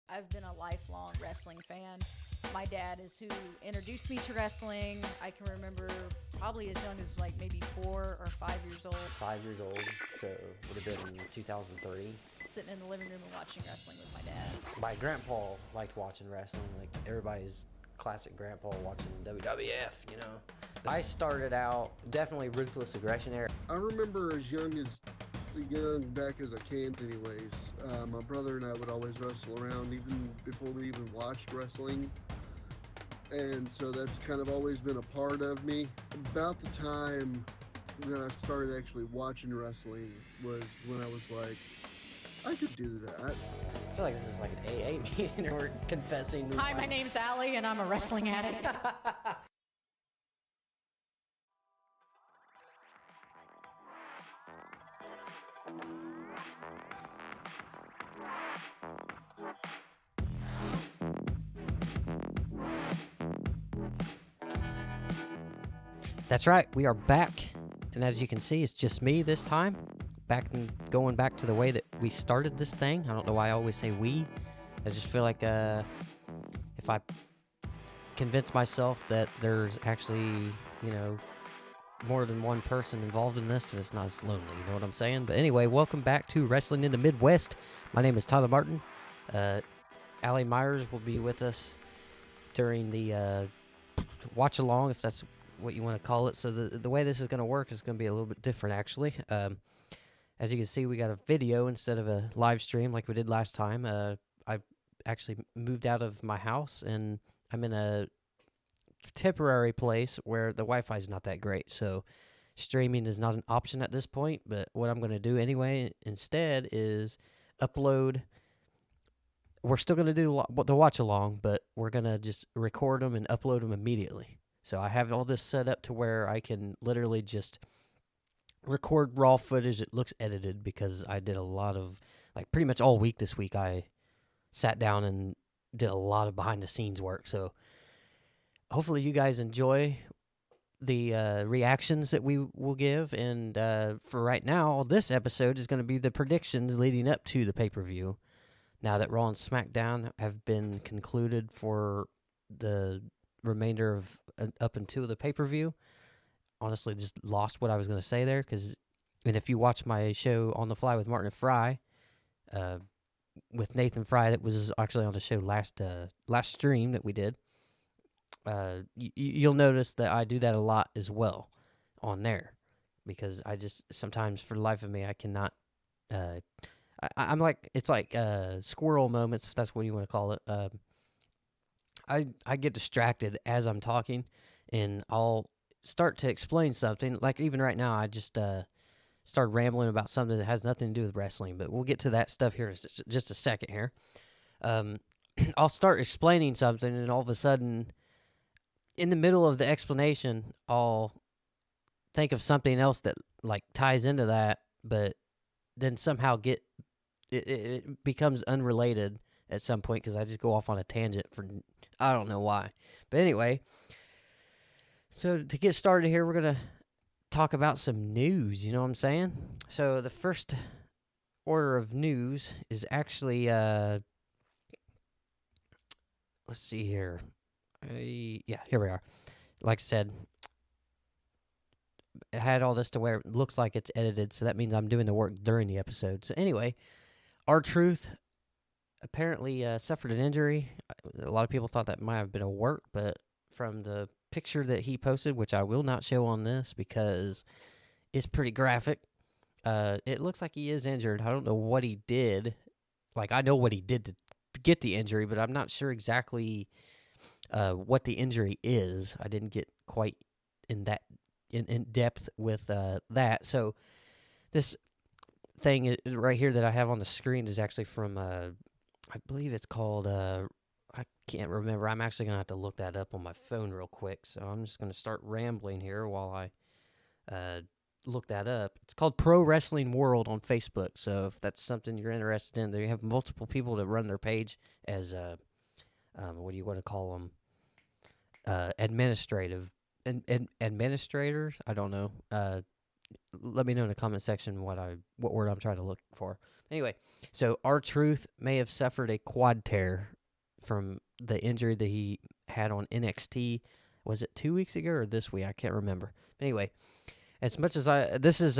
I've been a lifelong wrestling fan. My dad is who introduced me to wrestling. I can remember probably as young as like maybe 4 or 5 years old, 5 years old, so it would have been 2003. sitting in the living room and watching wrestling with my dad. My grandpa liked watching wrestling, like everybody's classic grandpa watching WWF, you know. I started out definitely Ruthless Aggression era. I remember as young back as I can anyways, my brother and I would always wrestle around even before we even watched wrestling. And so that's kind of always been a part of me. About the time when I started actually watching wrestling was when I was like, I could do that. I feel like this is like an AA meeting or confessing. Hi, my name's Allie, and I'm a wrestling addict. That's right, we are back, and as you can see, it's just me this time. Going back to the way that we started this thing. I don't know why I always say we. I just feel like if I convince myself that there's actually, more than one person involved in this, and it's not as lonely, you know what I'm saying? But anyway, welcome back to Wrestling in the Midwest. My name is Tyler Martin. Allie Myers will be with us during the watch along, if that's what you want to call it. So the way this is going to work is going to be a little bit different, actually. As you can see, we got a video instead of a live stream like we did last time. I actually moved out of my house, and I'm in a temporary place where the Wi-Fi is not that great. So streaming is not an option at this point, but what I'm going to do anyway instead is upload. We're still going to do the watch along, but we're going to just record them and upload them immediately. So I have all this set up to where I can literally just record raw footage. It looks edited because I did a lot of, like pretty much all week this week, I sat down and did a lot of behind the scenes work. So hopefully you guys enjoy the reactions that we will give. And for right now, this episode is going to be the predictions leading up to the pay-per-view. Now that Raw and SmackDown have been concluded for the remainder of up until the pay-per-view, honestly just lost what I was going to say there. And if you watch my show On the Fly with Martin and Fry, with Nathan Fry, that was actually on the show last stream that we did, you'll notice that I do that a lot as well on there, because I just sometimes, for the life of me, I cannot. I'm like, it's like squirrel moments, if that's what you want to call it. I get distracted as I'm talking, and I'll start to explain something. Like even right now, I just started rambling about something that has nothing to do with wrestling, but we'll get to that stuff here in just a second here. I'll start explaining something, and all of a sudden, in the middle of the explanation, I'll think of something else that like ties into that, but then somehow it becomes unrelated at some point because I just go off on a tangent for I don't know why. But anyway, so to get started here, we're going to talk about some news, you know what I'm saying? So the first order of news is actually, let's see here. Yeah, here we are. Like I said, I had all this to where it looks like it's edited, so that means I'm doing the work during the episode. So anyway, R-Truth apparently suffered an injury. A lot of people thought that might have been a work, but from the picture that he posted, which I will not show on this because it's pretty graphic, it looks like he is injured. I don't know what he did. Like, I know what he did to get the injury, but I'm not sure exactly what the injury is. I didn't get quite in depth with that. So this thing right here that I have on the screen is actually from I believe it's called I can't remember. I'm actually gonna have to look that up on my phone real quick. So I'm just gonna start rambling here while I look that up. It's called Pro Wrestling World on Facebook. So if that's something you're interested in, they have multiple people that run their page as what do you want to call them? Administrators. I don't know. Let me know in the comment section what word I'm trying to look for. Anyway, so R-Truth may have suffered a quad tear from the injury that he had on NXT. Was it 2 weeks ago or this week? I can't remember. Anyway, as much as this is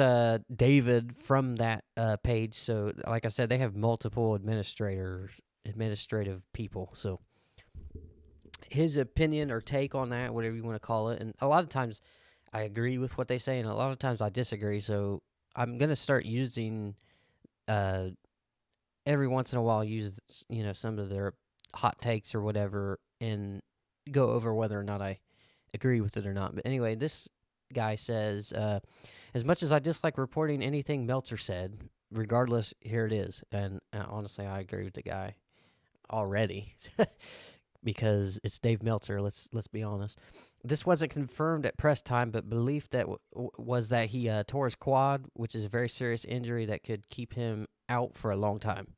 David from that page. So, like I said, they have multiple administrative people. So, his opinion or take on that, whatever you want to call it, and a lot of times I agree with what they say, and a lot of times I disagree. So, I'm gonna start using every once in a while use some of their hot takes or whatever and go over whether or not I agree with it or not. But anyway, this guy says, as much as I dislike reporting anything Meltzer said, regardless, here it is. And honestly, I agree with the guy already because it's Dave Meltzer. Let's be honest. This wasn't confirmed at press time, but belief that was that he tore his quad, which is a very serious injury that could keep him out for a long time.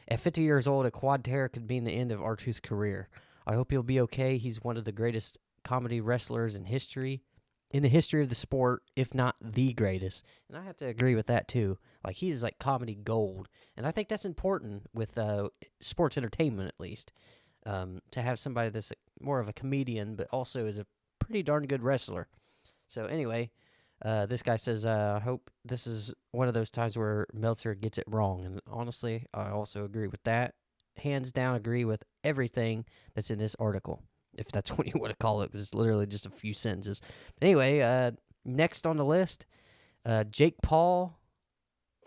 At 50 years old, a quad tear could mean the end of R-Truth's career. I hope he'll be okay. He's one of the greatest comedy wrestlers in the history of the sport, if not the greatest. And I have to agree with that too. Like, he's like comedy gold, and I think that's important with sports entertainment, at least, to have somebody that's more of a comedian, but also is a pretty darn good wrestler. So anyway, this guy says, I hope this is one of those times where Meltzer gets it wrong. And honestly, I also agree with that. Hands down, agree with everything that's in this article, if that's what you want to call it, because it's literally just a few sentences. Anyway, next on the list, Jake Paul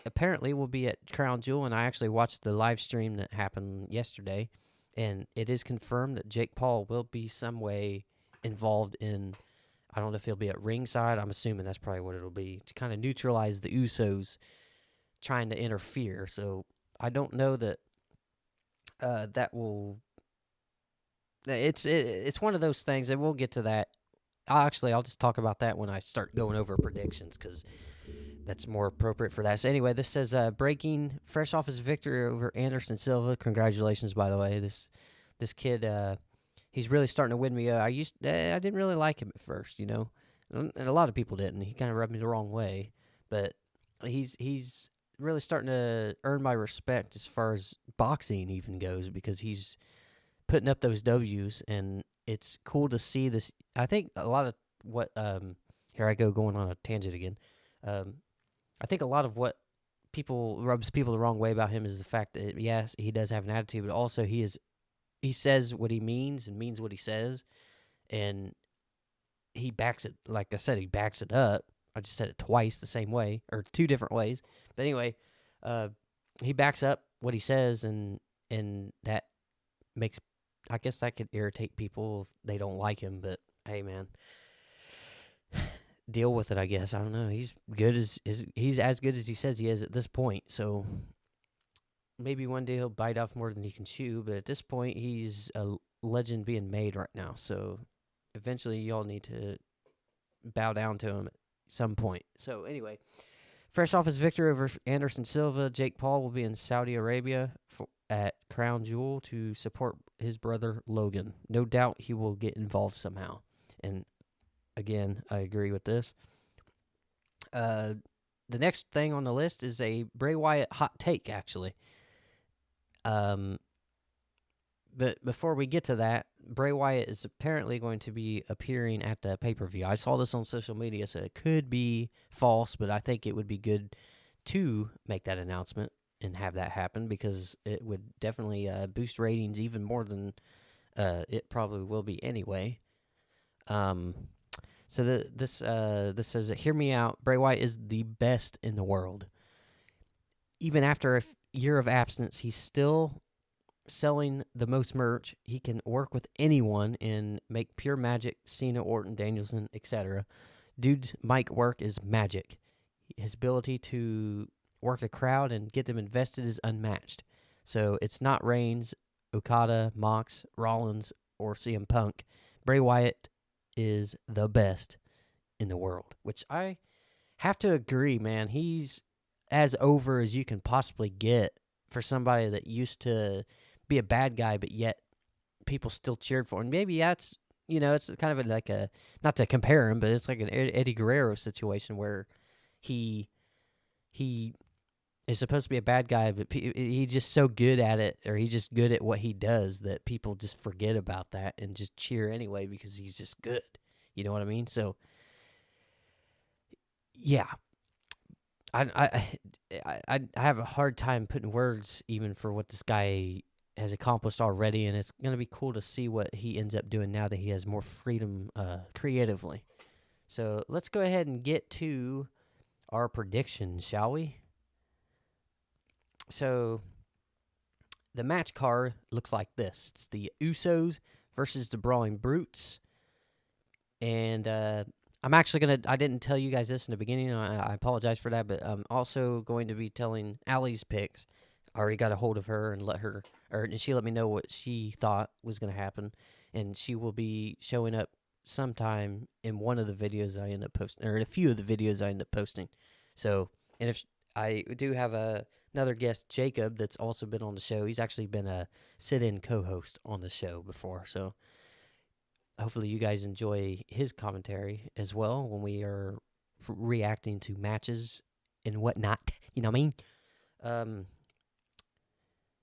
apparently will be at Crown Jewel, and I actually watched the live stream that happened yesterday, and it is confirmed that Jake Paul will be some way involved in, I don't know if he'll be at ringside. I'm assuming that's probably what it'll be, to kind of neutralize the Usos trying to interfere. So I don't know that that will. It's one of those things, and we'll get to that. I'll just talk about that when I start going over predictions, because that's more appropriate for that. So anyway, this says breaking fresh off his victory over Anderson Silva. Congratulations, by the way. This kid, he's really starting to win me. I didn't really like him at first, and a lot of people didn't. He kind of rubbed me the wrong way, but he's really starting to earn my respect as far as boxing even goes, because he's putting up those W's, and it's cool to see this. I think a lot of what here I go going on a tangent again. I think a lot of what rubs people the wrong way about him is the fact that, yes, he does have an attitude, but also he says what he means and means what he says, and he backs it. Like I said, he backs it up. I just said it twice the same way, or two different ways. But anyway, he backs up what he says, and that makes, I guess that could irritate people if they don't like him. But hey, man, deal with it, I guess. I don't know. He's as good as he says he is at this point. So maybe one day he'll bite off more than he can chew. But at this point, he's a legend being made right now. So eventually, y'all need to bow down to him at some point. So anyway, fresh off his victory over Anderson Silva, Jake Paul will be in Saudi Arabia at Crown Jewel to support his brother Logan. No doubt he will get involved somehow. And again, I agree with this. The next thing on the list is a Bray Wyatt hot take, actually. But before we get to that, Bray Wyatt is apparently going to be appearing at the pay-per-view. I saw this on social media, so it could be false, but I think it would be good to make that announcement and have that happen, because it would definitely boost ratings even more than it probably will be anyway. So this says, hear me out, Bray Wyatt is the best in the world. Even after a year of absence, he's still selling the most merch. He can work with anyone and make pure magic. Cena, Orton, Danielson, etc. Dude's mic work is magic. His ability to work a crowd and get them invested is unmatched. So it's not Reigns, Okada, Mox, Rollins, or CM Punk. Bray Wyatt is the best in the world, which I have to agree, man. He's as over as you can possibly get for somebody that used to be a bad guy, but yet people still cheered for him. Maybe that's, it's kind of like a, not to compare him, but it's like an Eddie Guerrero situation where he is supposed to be a bad guy, but he's just so good at it, or he's just good at what he does that people just forget about that and just cheer anyway because he's just good. You know what I mean? So, yeah, I have a hard time putting words even for what this guy has accomplished already, and it's gonna be cool to see what he ends up doing now that he has more freedom creatively. So let's go ahead and get to our predictions, shall we? So the match card looks like this. It's the Usos versus the Brawling Brutes. And I'm actually going to, I didn't tell you guys this in the beginning. I apologize for that, but I'm also going to be telling Allie's picks. I already got a hold of her and and she let me know what she thought was going to happen. And she will be showing up sometime in one of the videos I end up posting, or in a few of the videos I end up posting. So, and if I do have another guest, Jacob, that's also been on the show. He's actually been a sit-in co-host on the show before. So hopefully you guys enjoy his commentary as well when we are reacting to matches and whatnot. You know what I mean?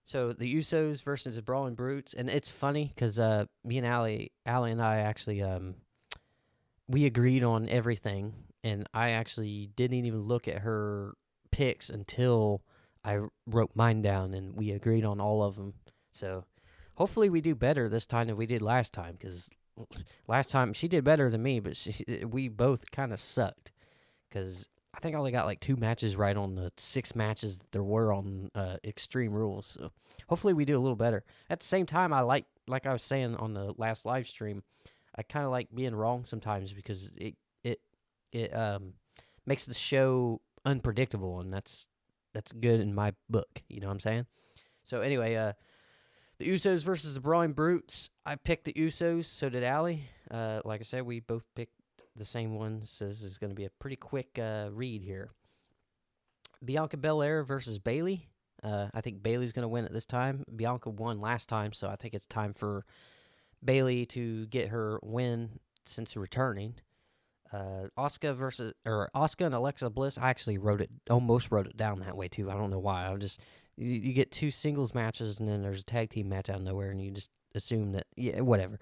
So the Usos versus the Brawling Brutes, and it's funny because me and Allie and I actually we agreed on everything, and I actually didn't even look at her picks until I wrote mine down, and we agreed on all of them. So hopefully we do better this time than we did last time, because last time she did better than me, but we both kind of sucked because I think I only got like 2 matches right on the 6 matches that there were on Extreme Rules. So hopefully we do a little better. At the same time, I like I was saying on the last live stream, I kind of like being wrong sometimes because it makes the show unpredictable, and that's good in my book. You know what I'm saying? So anyway, the Usos versus the Brawling Brutes. I picked the Usos, so did Allie. Like I said, we both picked the same one. So this is going to be a pretty quick read here. Bianca Belair versus Bayley. I think Bayley's going to win at this time. Bianca won last time, so I think it's time for Bayley to get her win since returning. Asuka and Alexa Bliss. I actually almost wrote it down that way too. I don't know why. You get 2 singles matches and then there's a tag team match out of nowhere, and you just assume that, yeah, whatever.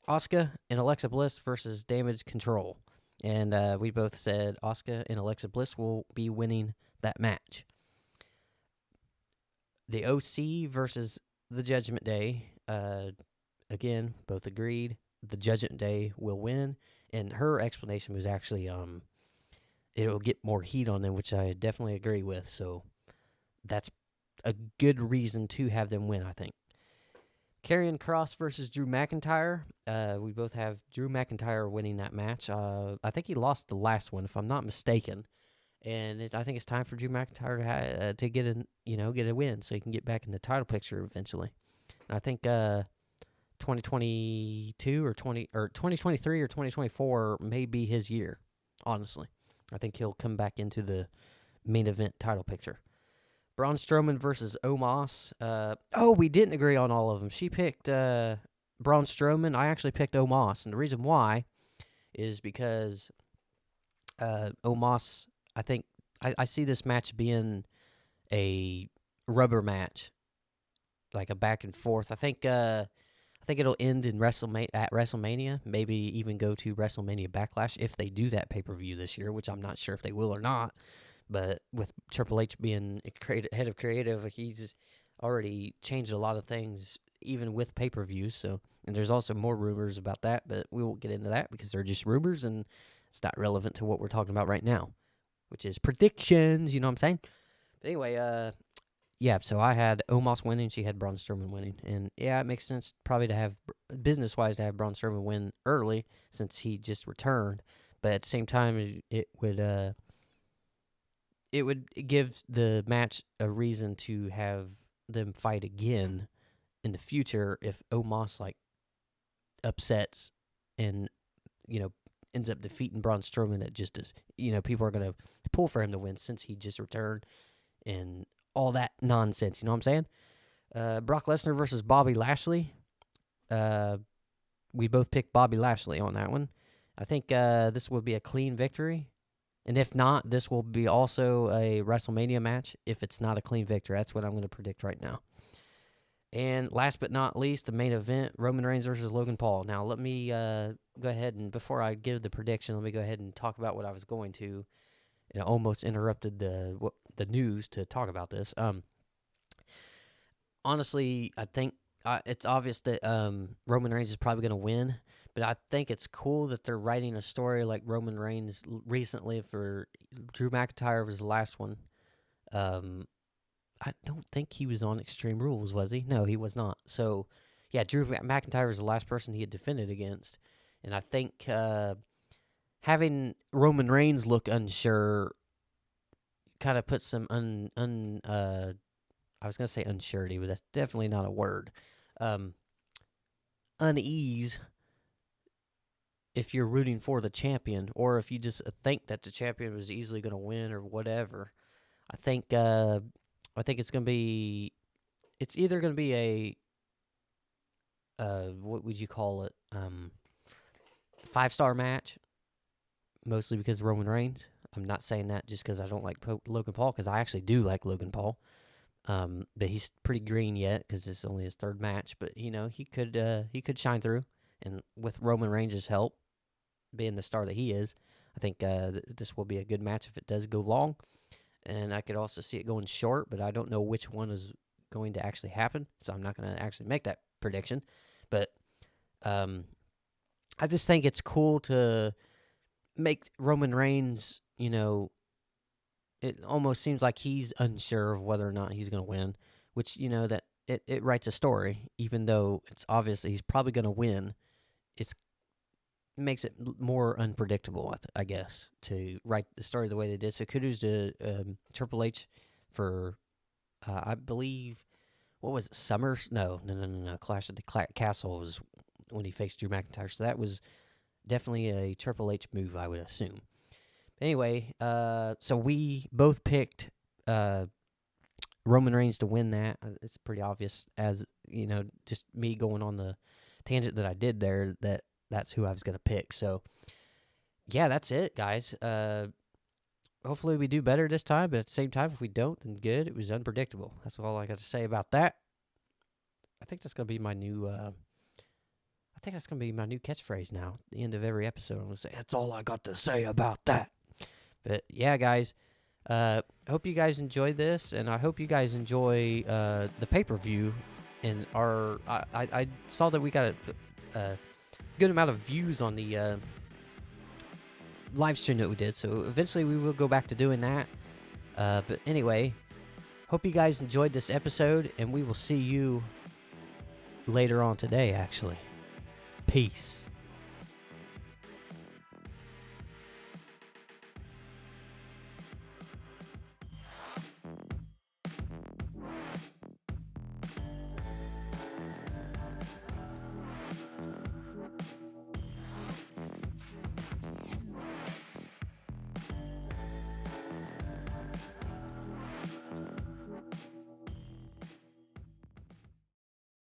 Asuka and Alexa Bliss versus Damage Control. And we both said Asuka and Alexa Bliss will be winning that match. The OC versus the Judgment Day. Again, both agreed the Judgment Day will win. And her explanation was actually it'll get more heat on them, which I definitely agree with. So that's a good reason to have them win, I think. Karrion Kross versus Drew McIntyre. We both have Drew McIntyre winning that match. I think he lost the last one, if I'm not mistaken. And I think it's time for Drew McIntyre to get a win, so he can get back in the title picture eventually. And I think 2022 or 2023 or 2024 may be his year. Honestly, I think he'll come back into the main event title picture. Braun Strowman versus Omos. We didn't agree on all of them. She picked Braun Strowman. I actually picked Omos, and the reason why is because Omos, I think, I see this match being a rubber match, like a back and forth. I think it'll end in WrestleMania, maybe even go to WrestleMania Backlash if they do that pay-per-view this year, which I'm not sure if they will or not. But with Triple H being head of creative, he's already changed a lot of things, even with pay-per-views. So, and there's also more rumors about that, but we won't get into that because they're just rumors, and it's not relevant to what we're talking about right now, which is predictions. You know what I'm saying? But anyway, yeah. So I had Omos winning. She had Braun Strowman winning, and yeah, it makes sense probably to have business-wise to have Braun Strowman win early since he just returned. But at the same time, it would give the match a reason to have them fight again in the future if Omos upsets and ends up defeating Braun Strowman. It just is, people are gonna pull for him to win since he just returned and all that nonsense. You know what I'm saying? Brock Lesnar versus Bobby Lashley. We both picked Bobby Lashley on that one. I think this would be a clean victory. And if not, this will be also a WrestleMania match if it's not a clean victory. That's what I'm going to predict right now. And last but not least, the main event, Roman Reigns versus Logan Paul. Now, let me go ahead and, before I give the prediction, let me go ahead and talk about what I was going to. And I almost interrupted the news to talk about this. Honestly, I think it's obvious that Roman Reigns is probably going to win. But I think it's cool that they're writing a story like Roman Reigns recently for Drew McIntyre was the last one. I don't think he was on Extreme Rules, was he? No, he was not. So, yeah, Drew McIntyre was the last person he had defended against. And I think having Roman Reigns look unsure kind of puts some I was going to say unsurety, but that's definitely not a word. Unease if you're rooting for the champion, or if you just think that the champion was easily going to win or whatever. I think it's going to be. It's either going to be what would you call it? 5-star match, mostly because of Roman Reigns. I'm not saying that just because I don't like Logan Paul, because I actually do like Logan Paul. But he's pretty green yet because it's only his third match. But he could shine through, and with Roman Reigns' help, being the star that he is, I think this will be a good match if it does go long. And I could also see it going short, but I don't know which one is going to actually happen, so I'm not going to actually make that prediction. But I just think it's cool to make Roman Reigns, it almost seems like he's unsure of whether or not he's going to win, which, that it writes a story, even though it's obvious that he's probably going to win. It makes it more unpredictable, I guess, to write the story the way they did. So kudos to Triple H for, I believe, what was it, Summers? No. Clash at the Castle was when he faced Drew McIntyre. So that was definitely a Triple H move, I would assume. Anyway, so we both picked Roman Reigns to win that. It's pretty obvious, as just me going on the tangent that I did there, that's who I was going to pick. So, yeah, that's it, guys. Hopefully we do better this time, but at the same time, if we don't, then good. It was unpredictable. That's all I got to say about that. I think that's going to be my new catchphrase now. At the end of every episode, I'm going to say, that's all I got to say about that. But, yeah, guys, hope you guys enjoyed this, and I hope you guys enjoy the pay-per-view. And I saw that we got a good amount of views on the live stream that we did, so eventually we will go back to doing that. But anyway, hope you guys enjoyed this episode, and we will see you later on today, actually. Peace.